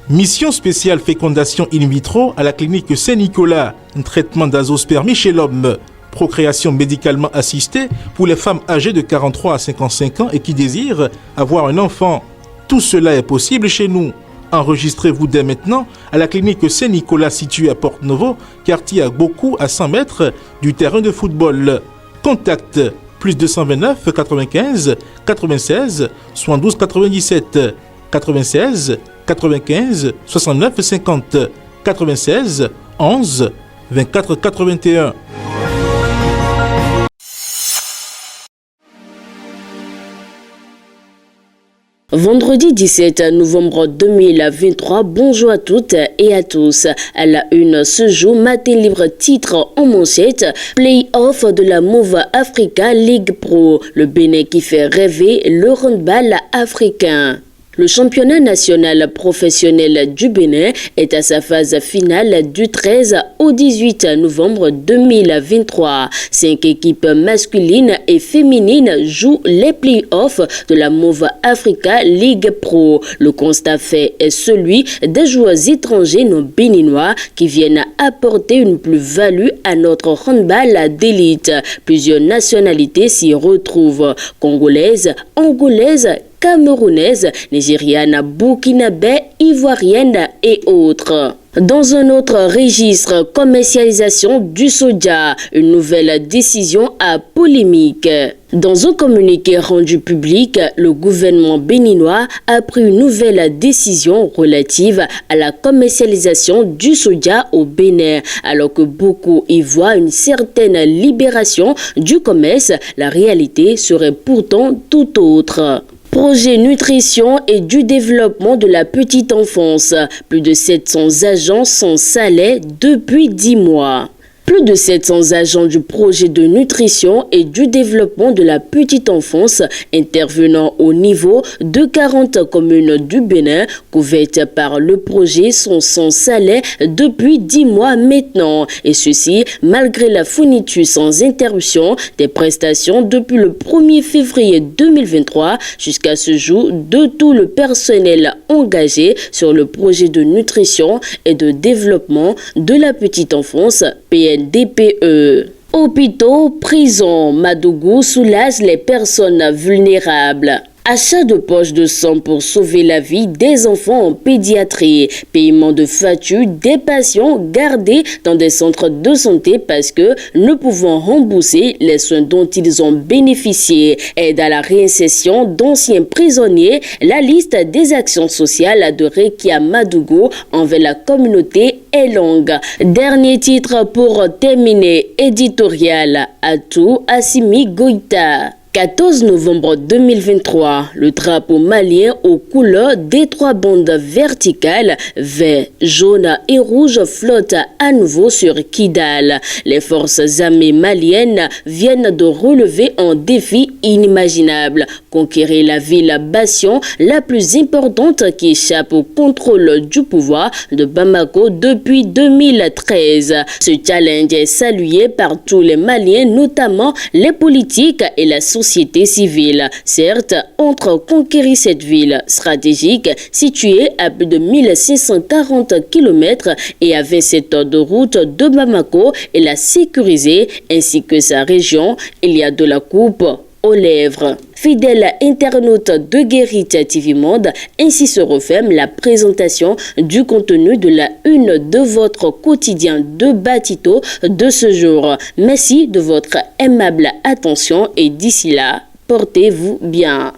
Mission spéciale fécondation in vitro à la clinique Saint-Nicolas, un traitement d'azospermie chez l'homme. Procréation médicalement assistée pour les femmes âgées de 43 à 55 ans et qui désirent avoir un enfant. Tout cela est possible chez nous. Enregistrez-vous dès maintenant à la clinique Saint-Nicolas située à Porte-Novo, quartier Agbokou à 100 mètres du terrain de football. Contact plus 229 95 96 72 97 96 95 69 50 96 11 24 81. Vendredi 17 novembre 2023, bonjour à toutes et à tous. À la une ce jour, matin libre titre en manchette, play-off de la Move Africa League Pro, le Bénin qui fait rêver le handball africain. Le championnat national professionnel du Bénin est à sa phase finale du 13 au 18 novembre 2023. 5 équipes masculines et féminines jouent les play-offs de la Move Africa League Pro. Le constat fait est celui des joueurs étrangers non béninois qui viennent apporter une plus-value à notre handball d'élite. Plusieurs nationalités s'y retrouvent. Congolaises, angolaises, camerounaise, nigériane, burkinabé, ivoirienne et autres. Dans un autre registre, commercialisation du soja, une nouvelle décision à polémique. Dans un communiqué rendu public, le gouvernement béninois a pris une nouvelle décision relative à la commercialisation du soja au Bénin. Alors que beaucoup y voient une certaine libération du commerce, la réalité serait pourtant tout autre. Projet nutrition et du développement de la petite enfance. Plus de 700 agents sont salés depuis 10 mois. Plus de 700 agents du projet de nutrition et du développement de la petite enfance intervenant au niveau de 40 communes du Bénin couvertes par le projet sont sans salaire depuis 10 mois maintenant. Et ceci malgré la fourniture sans interruption des prestations depuis le 1er février 2023 jusqu'à ce jour de tout le personnel engagé sur le projet de nutrition et de développement de la petite enfance PNDPE. Hôpitaux, prisons, Madougou soulage les personnes vulnérables. Achat de poches de sang pour sauver la vie des enfants en pédiatrie. Paiement de factures des patients gardés dans des centres de santé parce que ne pouvant rembourser les soins dont ils ont bénéficié. Aide à la réinsertion d'anciens prisonniers. La liste des actions sociales de Rekia Madougou envers la communauté est longue. Dernier titre pour terminer, éditorial. Atou Assimi Goïta. 14 novembre 2023, le drapeau malien aux couleurs des 3 bandes verticales, vert, jaune et rouge, flotte à nouveau sur Kidal. Les forces armées maliennes viennent de relever un défi inimaginable, conquérir la ville Bassion, la plus importante qui échappe au contrôle du pouvoir de Bamako depuis 2013. Ce challenge est salué par tous les Maliens, notamment les politiques et la société civile. Certes, entre conquérir cette ville stratégique située à plus de 1640 km et à 27 heures de route de Bamako et la sécuriser ainsi que sa région, il y a de la coupe aux lèvres. Fidèles internautes de Guérite TV Monde, ainsi se referme la présentation du contenu de la une de votre quotidien de Batito de ce jour. Merci de votre aimable attention et d'ici là, portez-vous bien.